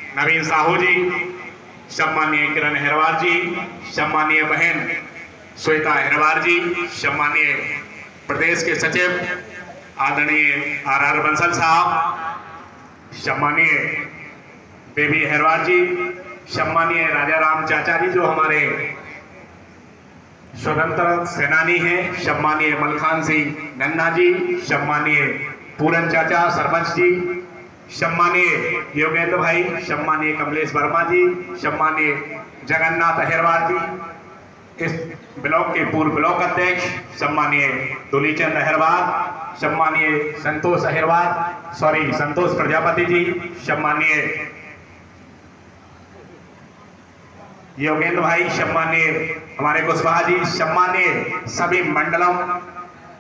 नवीन साहू जी, सम्मानीय किरण अहिरवार जी, सम्मानीय बहन श्वेता अहिरवार जी, सम्मानीय प्रदेश के सचिव आदरणीय आर बंसल साहब, सम्मानीय बेबी अहिरवार जी, सम्मानीय राजा राम चाचा जी जो हमारे स्वतंत्र सेनानी हैं, सम्मानीय मलखान सिंह नन्ना जी, सम्मानीय पूरन चाचा सरपंच जी, सम्मानीय योगेंद्र भाई, सम्मानीय कमलेश वर्मा जी, सम्मानीय जगन्नाथ अहिरवार जी, इस ब्लॉक के पूर्व ब्लॉक अध्यक्ष सम्मानीय दुलीचंद अहिरवार, सम्मानीय संतोष प्रजापति जी, सम्मानीय योगेंद्र भाई, सम्मानीय हमारे कुशवाहा जी, सम्मानीय सभी मंडलों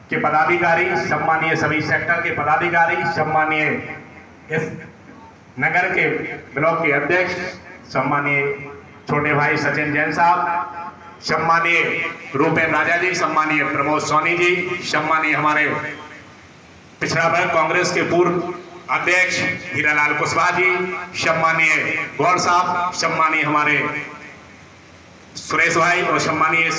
के पदाधिकारी, सम्मानीय सभी सेक्टर के पदाधिकारी, सम्मानीय इस नगर के ब्लॉक के अध्यक्ष सम्मानीय छोटे भाई सचिन जैन साहब, सम्मानीय रूपेन राजा जी, सम्मानीय प्रमोद सोनी जी, सम्मानीय हमारे पिछड़ा वर्ग कांग्रेस के पूर्व अध्यक्ष हीरालाल कुशवाहा जी, सम्मानीय गौर साहब, सम्मानीय हमारे सुरेश भाई और सम्मानीय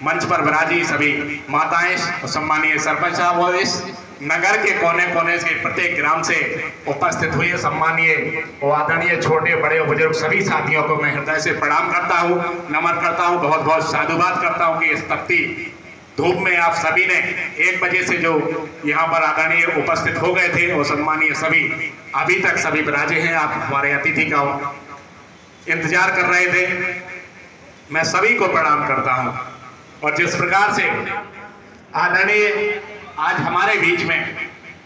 मंच पर विराजी सभी माताएं और सम्मानीय सरपंच साहब और इस नगर के कोने कोने से प्रत्येक ग्राम से उपस्थित हुए सम्मानीय और आदरणीय छोटे बड़े और बुजुर्ग सभी साथियों को मैं हृदय से प्रणाम करता हूं, नमन करता हूं, बहुत बहुत साधुवाद करता हूं कि इस तपती धूप में आप सभी ने 1 बजे से जो यहाँ पर आदरणीय उपस्थित हो गए थे और सम्मानीय सभी अभी तक सभी विराजे हैं, आप हमारे अतिथि का इंतजार कर रहे थे। मैं सभी को प्रणाम करता हूं और जिस प्रकार से आदरणीय आज हमारे बीच में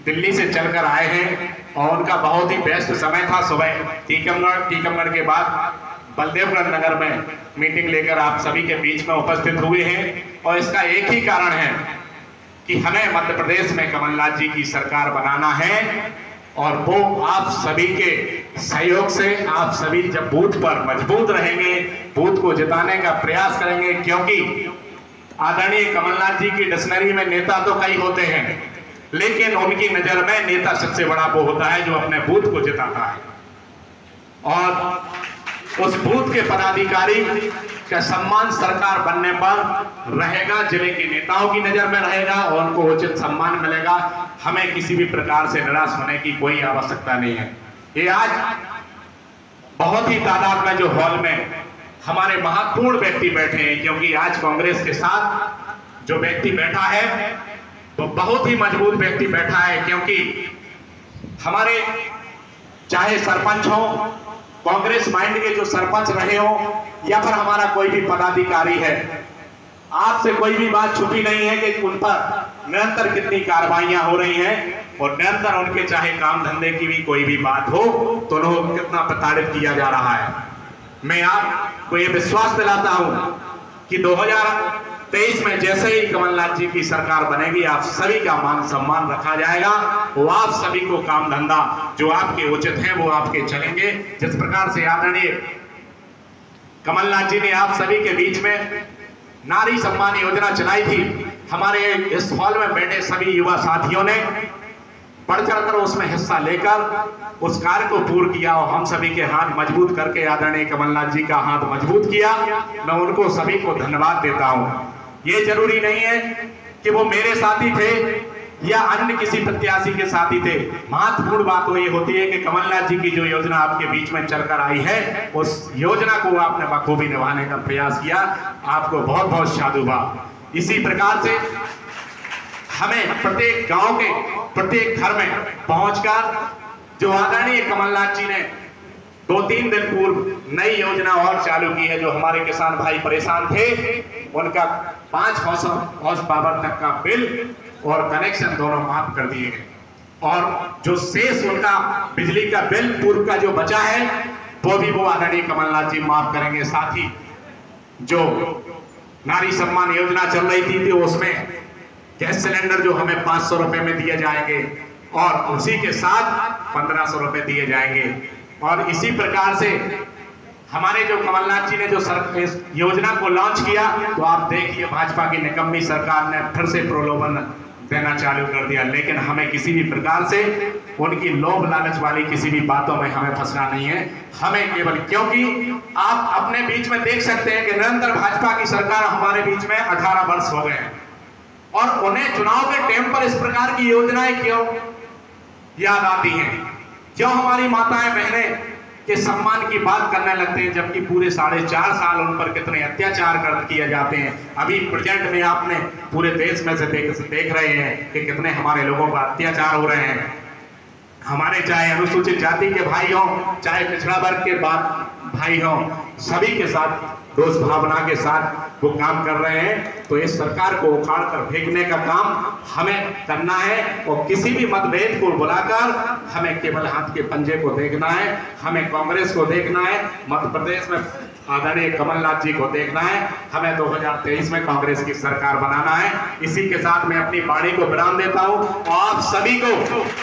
दिल्ली से चलकर आए हैं और उनका बहुत ही व्यस्त समय था, सुबह टीकमगढ़ के बाद बलदेवगढ़ नगर में मीटिंग लेकर आप सभी के बीच में उपस्थित हुए हैं और इसका एक ही कारण है कि हमें मध्य प्रदेश में कमलनाथ जी की सरकार बनाना है और वो आप सभी के सहयोग से आप सभी जब बूथ पर मजबूत रहेंगे, बूथ को जिताने का प्रयास करेंगे, क्योंकि आदरणीय कमलनाथ जी की डिक्शनरी में नेता तो कई होते हैं, लेकिन उनकी नजर में नेता सबसे बड़ा वो होता है जो अपने बूथ को जिताता है और उस बूथ के पदाधिकारी का सम्मान सरकार बनने पर रहेगा, जिले के नेताओं की नजर में रहेगा और उनको उचित सम्मान मिलेगा। हमें किसी भी प्रकार से निराश होने की कोई आवश्यकता नहीं है। ये आज बहुत ही तादाद में जो हॉल में हमारे महत्वपूर्ण व्यक्ति बैठे हैं, क्योंकि आज कांग्रेस के साथ जो व्यक्ति बैठा है वो बहुत ही मजबूत व्यक्ति बैठा है, क्योंकि हमारे चाहे सरपंच हो, कांग्रेस माइंड के जो सरपंच रहे हो या फिर हमारा कोई भी पदाधिकारी है, आपसे कोई भी बात छुपी नहीं है कि उन पर निरंतर कितनी कार्रवाइयां हो रही हैं और निरंतर उनके चाहे काम धंधे की भी कोई भी बात हो तो उन्हें कितना प्रताड़ित किया जा रहा है। मैं आपको ये विश्वास दिलाता हूं कि 2023 में जैसे ही कमलनाथ जी की सरकार बनेगी, आप सभी का मान सम्मान रखा जाएगा, वो आप सभी को काम धंधा जो आपके उचित हैं वो आपके चलेंगे। जिस प्रकार से आदरणीय कमलनाथ जी ने आप सभी के बीच में नारी सम्मान योजना चलाई थी, हमारे इस हॉल में बैठे सभी युवा साथियों ने बढ़ चढ़कर उसमें हिस्सा लेकर उस कार्य को पूर्ण किया और हम सभी के हाथ मजबूत करके आदरणीय कमलनाथ जी का हाथ मजबूत किया। मैं उनको सभी को धन्यवाद देता हूं। ये जरूरी नहीं है कि वो मेरे साथी थे या अन्य किसी प्रत्याशी के साथी थे, महत्वपूर्ण बात तो ये होती है कि कमलनाथ जी की जो योजना आपके बीच में चलकर आई है, उस योजना को आपने बखूबी निभाने का प्रयास किया। आपको बहुत बहुत साधुवाद। इसी प्रकार से हमें प्रत्येक गांव के प्रत्येक घर में पहुंचकर जो आदरणीय कमलनाथ जी ने 2-3 दिन पूर्व नई योजना और चालू की है, जो हमारे किसान भाई परेशान थे, उनका 5 हॉर्स पावर तक का बिल और कनेक्शन दोनों माफ कर दिए गए और जो शेष उनका बिजली का बिल पूर्व का जो बचा है वो भी वो आदरणीय कमलनाथ जी माफ करेंगे। साथ ही जो नारी सम्मान योजना चल रही थी तो उसमें गैस सिलेंडर जो हमें 500 रुपए में दिए जाएंगे और उसी के साथ 1500 रुपए दिए जाएंगे। और इसी प्रकार से हमारे जो कमलनाथ जी ने जो इस योजना को लॉन्च किया, तो आप देखिए भाजपा की निकम्मी सरकार ने फिर से प्रलोभन देना चालू कर दिया। लेकिन हमें किसी भी प्रकार से उनकी लोभ लालच वाली किसी भी बातों में हमें फंसना नहीं है। हमें केवल, क्योंकि आप अपने बीच में देख सकते हैं कि निरंतर भाजपा की सरकार हमारे बीच में 18 वर्ष हो गए हैं, और उन्हें चुनाव के टाइम पर इस प्रकार की योजनाएं क्यों याद आती हैं? क्यों हमारी माताएं बहनें के सम्मान की बात करने लगते हैं, जबकि पूरे 4.5 साल उन पर कितने अत्याचार किए जाते हैं। अभी प्रेजेंट में आपने पूरे देश में से देख रहे हैं कि कितने हमारे लोगों पर अत्याचार हो रहे हैं। हमारे चाहे अनुसूचित जाति के भाई हों, चाहे पिछड़ा वर्ग के भाई हों, सभी के साथ दोष भावना के साथ वो काम कर रहे हैं। तो इस सरकार को उखाड़ कर फेंकने का काम हमें करना है, और किसी भी मतभेद को बुलाकर हमें केवल हाथ के पंजे को देखना है। हमें कांग्रेस को देखना है, मध्य प्रदेश में आदरणीय कमलनाथ जी को देखना है। हमें 2023 में कांग्रेस की सरकार बनाना है। इसी के साथ मैं अपनी वाणी को विराम देता हूं और आप सभी को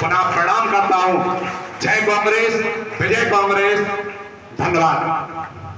पुनः प्रणाम करता हूं। जय कांग्रेस, विजय कांग्रेस, धन्यवाद।